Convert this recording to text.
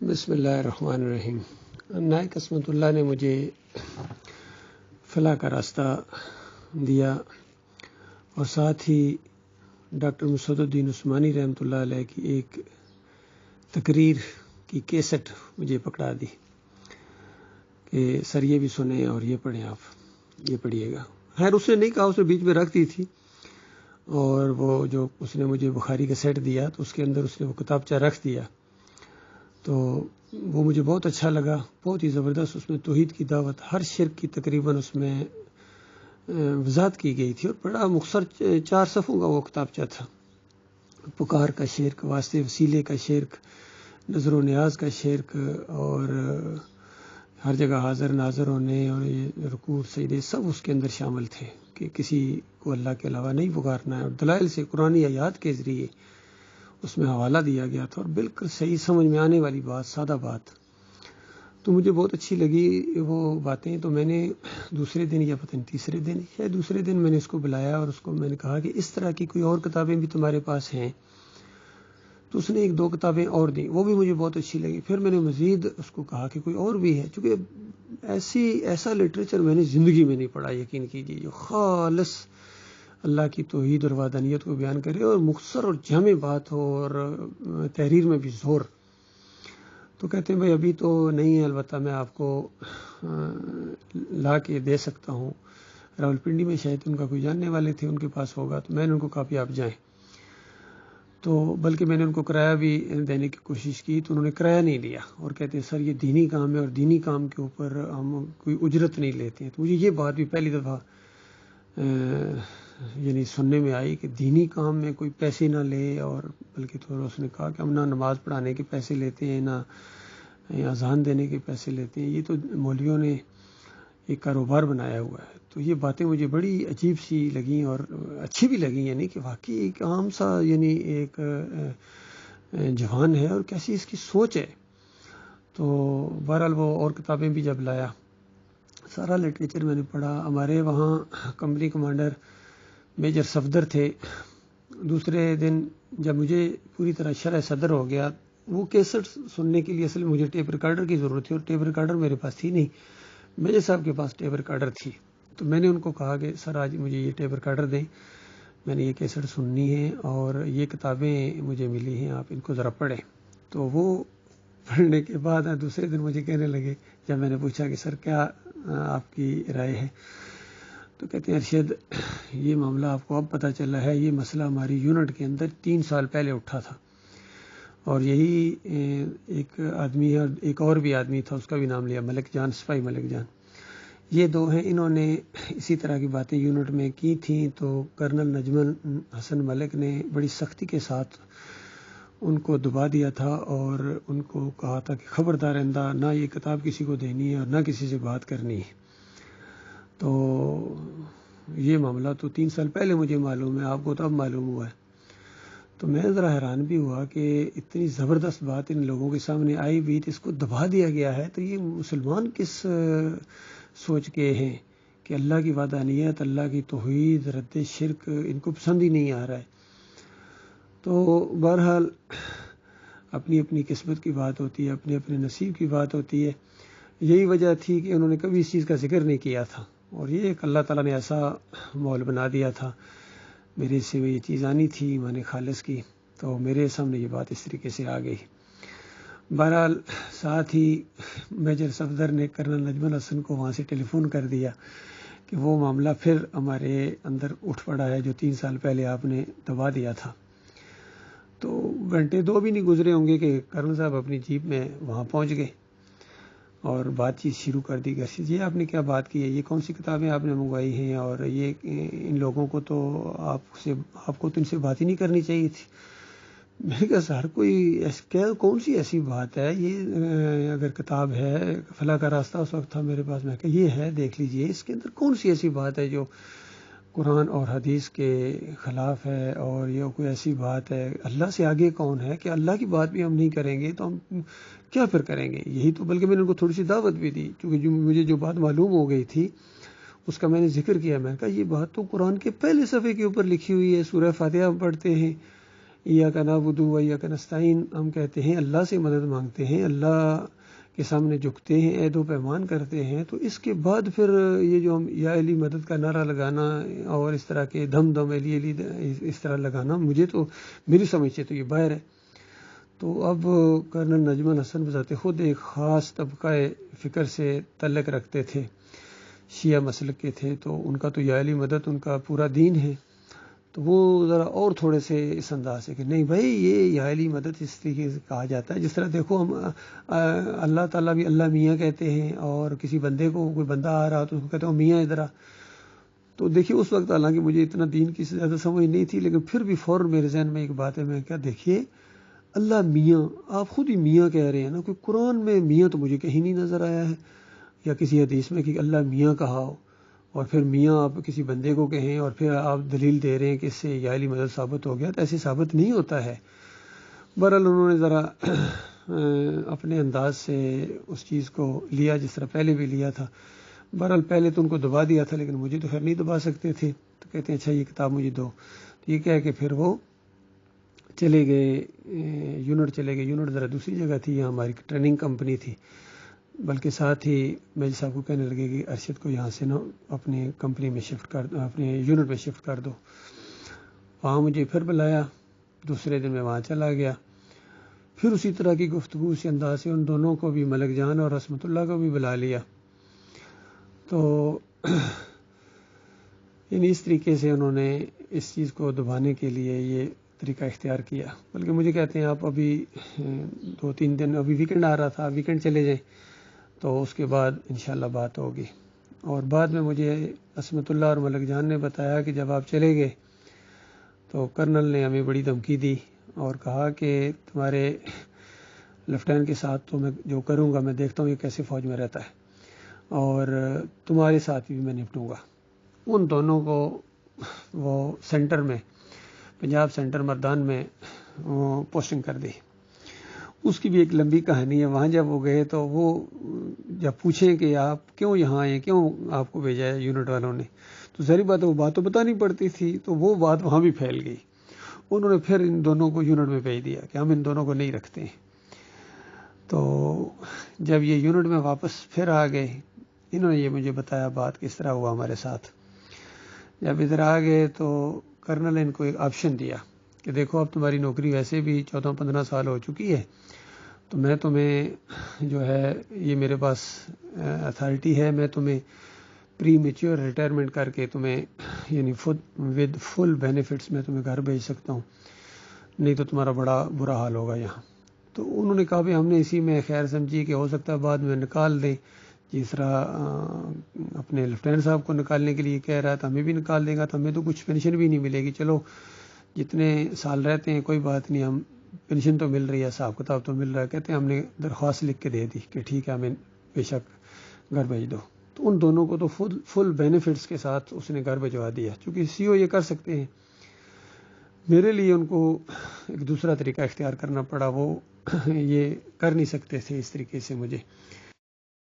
بسم اللہ الرحمن الرحیم۔ نائک عصمت اللہ نے مجھے فلاح کا راستہ دیا اور ساتھ ہی ڈاکٹر مسعود الدین عثمانی رحمۃ اللہ علیہ کی ایک تقریر کی کیسٹ مجھے پکڑا دی کہ سر یہ بھی سنیں اور یہ پڑھیں، آپ یہ پڑھیے گا۔ خیر اس نے نہیں کہا، اس نے بیچ میں رکھ دی تھی، اور وہ جو اس نے مجھے بخاری کا سیٹ دیا تو اس کے اندر اس نے وہ کتابچہ رکھ دیا، تو وہ مجھے بہت اچھا لگا، بہت ہی زبردست۔ اس میں توحید کی دعوت، ہر شرک کی تقریباً اس میں وضاحت کی گئی تھی، اور بڑا مختصر 4 صفحوں کا وہ کتابچہ تھا۔ پکار کا شرک، واسطے وسیلے کا شرک، نظر و نیاز کا شرک، اور ہر جگہ حاضر ناظر ہونے، اور یہ رکوع سجدے سب اس کے اندر شامل تھے کہ کسی کو اللہ کے علاوہ نہیں پکارنا ہے، اور دلائل سے قرآن آیات کے ذریعے اس میں حوالہ دیا گیا تھا، اور بالکل صحیح سمجھ میں آنے والی بات، سادہ بات۔ تو مجھے بہت اچھی لگی وہ باتیں، تو میں نے دوسرے دن یا پتہ نہیں تیسرے دن یا دوسرے دن میں نے اس کو بلایا اور اس کو میں نے کہا کہ اس طرح کی کوئی اور کتابیں بھی تمہارے پاس ہیں؟ تو اس نے 1-2 کتابیں اور دیں، وہ بھی مجھے بہت اچھی لگی۔ پھر میں نے مزید اس کو کہا کہ کوئی اور بھی ہے، چونکہ ایسا لٹریچر میں نے زندگی میں نہیں پڑھا، یقین کیجیے، جو خالص اللہ کی توحید اور وحدانیت کو بیان کرے اور مختصر اور جامع بات ہو، اور تحریر میں بھی زور۔ تو کہتے ہیں بھائی ابھی تو نہیں ہے، البتہ میں آپ کو لا کے دے سکتا ہوں۔ راولپنڈی میں شاید ان کا کوئی جاننے والے تھے، ان کے پاس ہوگا، تو میں نے ان کو کہا کہ آپ جائیں۔ تو بلکہ میں نے ان کو کرایہ بھی دینے کی کوشش کی، تو انہوں نے کرایہ نہیں لیا، اور کہتے ہیں سر یہ دینی کام ہے، اور دینی کام کے اوپر ہم کوئی اجرت نہیں لیتے ہیں۔ تو مجھے یہ بات بھی پہلی دفعہ یعنی سننے میں آئی کہ دینی کام میں کوئی پیسے نہ لے، اور بلکہ تو اس نے کہا کہ ہم نہ نماز پڑھانے کے پیسے لیتے ہیں، نہ اذان دینے کے پیسے لیتے ہیں، یہ تو مولویوں نے ایک کاروبار بنایا ہوا ہے۔ تو یہ باتیں مجھے بڑی عجیب سی لگیں اور اچھی بھی لگیں، یعنی کہ واقعی ایک عام سا یعنی ایک جوان ہے اور کیسی اس کی سوچ ہے۔ تو بہرحال وہ اور کتابیں بھی جب لایا، سارا لٹریچر میں نے پڑھا۔ ہمارے وہاں کمپنی کمانڈر میجر صفدر تھے۔ دوسرے دن جب مجھے پوری طرح شرح صدر ہو گیا، وہ کیسٹ سننے کے لیے اصل میں مجھے ٹیپ ریکارڈر کی ضرورت تھی، اور ٹیپ ریکارڈر میرے پاس تھی نہیں، میجر صاحب کے پاس ٹیپ ریکارڈر تھی۔ تو میں نے ان کو کہا کہ سر آج مجھے یہ ٹیپ ریکارڈر دیں، میں نے یہ کیسٹ سننی ہے، اور یہ کتابیں مجھے ملی ہیں، آپ ان کو ذرا پڑھیں۔ تو وہ پڑھنے کے بعد دوسرے دن مجھے کہنے لگے، جب میں نے پوچھا کہ سر کیا آپ کی رائے ہے، تو کہتے ہیں ارشد یہ معاملہ آپ کو اب پتہ چلا ہے، یہ مسئلہ ہماری یونٹ کے اندر 3 سال پہلے اٹھا تھا، اور یہی ایک آدمی ہے، اور ایک اور بھی آدمی تھا، اس کا بھی نام لیا، ملک جان، سپاہی ملک جان، یہ 2 ہیں، انہوں نے اسی طرح کی باتیں یونٹ میں کی تھیں۔ تو کرنل نجمل حسن ملک نے بڑی سختی کے ساتھ ان کو دبا دیا تھا، اور ان کو کہا تھا کہ خبردار آئندہ نہ یہ کتاب کسی کو دینی ہے اور نہ کسی سے بات کرنی ہے۔ تو یہ معاملہ تو 3 سال پہلے مجھے معلوم ہے، آپ کو تو اب معلوم ہوا ہے۔ تو میں ذرا حیران بھی ہوا کہ اتنی زبردست بات ان لوگوں کے سامنے آئی بھی، تو اس کو دبا دیا گیا ہے۔ تو یہ مسلمان کس سوچ کے ہیں کہ اللہ کی وحدانیت، اللہ کی توحید، رد شرک ان کو پسند ہی نہیں آ رہا ہے۔ تو بہرحال اپنی اپنی قسمت کی بات ہوتی ہے، اپنے اپنے نصیب کی بات ہوتی ہے۔ یہی وجہ تھی کہ انہوں نے کبھی اس چیز کا ذکر نہیں کیا تھا، اور یہ ایک اللہ تعالیٰ نے ایسا ماحول بنا دیا تھا، میرے سے یہ چیز آنی تھی ایمان خالص کی، تو میرے سامنے یہ بات اس طریقے سے آ گئی۔ بہرحال ساتھ ہی میجر صفدر نے کرنل نجمل حسن کو وہاں سے ٹیلی فون کر دیا کہ وہ معاملہ پھر ہمارے اندر اٹھ پڑا ہے جو 3 سال پہلے آپ نے دبا دیا تھا۔ تو گھنٹے 2 بھی نہیں گزرے ہوں گے کہ کرنل صاحب اپنی جیپ میں وہاں پہنچ گئے، اور بات چیت شروع کر دی گئی، یہ آپ نے کیا بات کی ہے، یہ کون سی کتابیں آپ نے منگوائی ہیں، اور یہ ان لوگوں کو تو آپ کو تو ان سے بات ہی نہیں کرنی چاہیے تھی۔ میں نے کہا سر کون سی ایسی بات ہے، یہ اگر کتاب ہے فلاح کا راستہ اس وقت تھا میرے پاس، میں کہا یہ ہے دیکھ لیجئے، اس کے اندر کون سی ایسی بات ہے جو قرآن اور حدیث کے خلاف ہے، اور یہ کوئی ایسی بات ہے، اللہ سے آگے کون ہے کہ اللہ کی بات بھی ہم نہیں کریں گے تو ہم کیا پھر کریں گے۔ یہی تو، بلکہ میں نے ان کو تھوڑی سی دعوت بھی دی، کیونکہ مجھے جو بات معلوم ہو گئی تھی اس کا میں نے ذکر کیا۔ میں نے کہا یہ بات تو قرآن کے پہلے صفحے کے اوپر لکھی ہوئی ہے، سورہ فاتحہ ہم پڑھتے ہیں، ایاک نعبد و ایاک نستعین، ہم کہتے ہیں اللہ سے مدد مانگتے ہیں، اللہ کے سامنے جھکتے ہیں، عہد و پیمان کرتے ہیں، تو اس کے بعد پھر یہ جو ہم یا علی مدد کا نعرہ لگانا اور اس طرح کے دم دم علی علی اس طرح لگانا، مجھے تو میری سمجھ سے تو یہ باہر ہے۔ تو اب کرنل نجم الحسن بذات خود ایک خاص طبقہ فکر سے تعلق رکھتے تھے، شیعہ مسلک کے تھے، تو ان کا تو یا علی مدد ان کا پورا دین ہے، تو وہ ذرا اور تھوڑے سے اس انداز سے کہ نہیں بھائی یہ یا علی مدد اس طریقے سے کہا جاتا ہے جس طرح دیکھو ہم اللہ تعالیٰ بھی اللہ میاں کہتے ہیں، اور کسی بندے کو کوئی بندہ آ رہا تو اس کو کہتے ہیں میاں ادھر آ۔ تو دیکھیے اس وقت حالانکہ مجھے اتنا دین کی زیادہ سمجھ نہیں تھی، لیکن پھر بھی فوراً میرے ذہن میں ایک بات ہے، میں کیا دیکھیے اللہ میاں، آپ خود ہی میاں کہہ رہے ہیں نا، کوئی قرآن میں میاں تو مجھے کہیں نہیں نظر آیا ہے، یا کسی حدیث میں کہ اللہ میاں کہا ہو، اور پھر میاں آپ کسی بندے کو کہیں اور پھر آپ دلیل دے رہے ہیں کہ اس سے یا علی مدد ثابت ہو گیا، تو ایسے ثابت نہیں ہوتا ہے۔ بہرحال انہوں نے ذرا اپنے انداز سے اس چیز کو لیا جس طرح پہلے بھی لیا تھا۔ بہرحال پہلے تو ان کو دبا دیا تھا، لیکن مجھے تو خیر نہیں دبا سکتے تھے، تو کہتے ہیں اچھا یہ کتاب مجھے دو، تو یہ کہہ کہ پھر وہ چلے گئے یونٹ چلے گئے۔ یونٹ ذرا دوسری جگہ تھی، یہاں ہماری ٹریننگ کمپنی تھی، بلکہ ساتھ ہی میجر صاحب کو کہنے لگے کہ ارشد کو یہاں سے نا اپنی کمپنی میں شفٹ کر دو، اپنے یونٹ میں شفٹ کر دو۔ وہاں مجھے پھر بلایا، دوسرے دن میں وہاں چلا گیا، پھر اسی طرح کی گفتگو اسی انداز سے ان دونوں کو بھی، ملک جان اور عصمت اللہ کو بھی بلا لیا۔ تو یعنی اس طریقے سے انہوں نے اس چیز کو دبانے کے لیے یہ طریقہ اختیار کیا، بلکہ مجھے کہتے ہیں آپ ابھی 2-3 دن، ابھی ویکنڈ آ رہا تھا، ویکنڈ چلے جائیں تو اس کے بعد انشاءاللہ بات ہوگی۔ اور بعد میں مجھے عصمت اللہ اور ملک جان نے بتایا کہ جب آپ چلے گئے تو کرنل نے ہمیں بڑی دھمکی دی اور کہا کہ تمہارے لیفٹیننٹ کے ساتھ تو میں جو کروں گا، میں دیکھتا ہوں یہ کیسے فوج میں رہتا ہے، اور تمہارے ساتھ بھی میں نپٹوں گا۔ ان دونوں کو وہ سینٹر میں، پنجاب سینٹر مردان میں وہ پوسٹنگ کر دی۔ اس کی بھی ایک لمبی کہانی ہے۔ وہاں جب وہ گئے تو وہ جب پوچھیں کہ آپ کیوں یہاں آئے، کیوں آپ کو بھیجا ہے یونٹ والوں نے، تو ظاہری بات ہے وہ بات تو بتانی پڑتی تھی، تو وہ بات وہاں بھی پھیل گئی۔ انہوں نے پھر ان دونوں کو یونٹ میں بھیج دیا کہ ہم ان دونوں کو نہیں رکھتے ہیں۔ تو جب یہ یونٹ میں واپس پھر آ گئے، انہوں نے یہ مجھے بتایا بات کس طرح ہوا ہمارے ساتھ۔ جب ادھر آ گئے تو کرنل نے ان کو ایک آپشن دیا کہ دیکھو اب تمہاری نوکری ویسے بھی 14-15 سال ہو چکی ہے، تو میں تمہیں جو ہے یہ میرے پاس اتھارٹی ہے، میں تمہیں پری میچور ریٹائرمنٹ کر کے تمہیں یعنی ود فل بینیفٹس میں تمہیں گھر بھیج سکتا ہوں، نہیں تو تمہارا بڑا برا حال ہوگا یہاں۔ تو انہوں نے کہا بھی ہم نے اسی میں خیر سمجھی کہ ہو سکتا ہے بعد میں نکال دیں، جس طرح اپنے لیفٹیننٹ صاحب کو نکالنے کے لیے کہہ رہا تھا، ہمیں بھی نکال دے گا تو ہمیں تو کچھ پینشن بھی نہیں ملے گی، چلو جتنے سال رہتے ہیں کوئی بات نہیں، ہم پینشن تو مل رہی ہے، حساب کتاب تو مل رہا ہے۔ کہتے ہیں ہم نے درخواست لکھ کے دے دی کہ ٹھیک ہے ہمیں بے شک گھر بھیج دو۔ تو ان دونوں کو تو فل بینیفٹس کے ساتھ اس نے گھر بھجوا دیا، چونکہ سی او یہ کر سکتے ہیں۔ میرے لیے ان کو ایک دوسرا طریقہ اختیار کرنا پڑا، وہ یہ کر نہیں سکتے تھے اس طریقے سے مجھے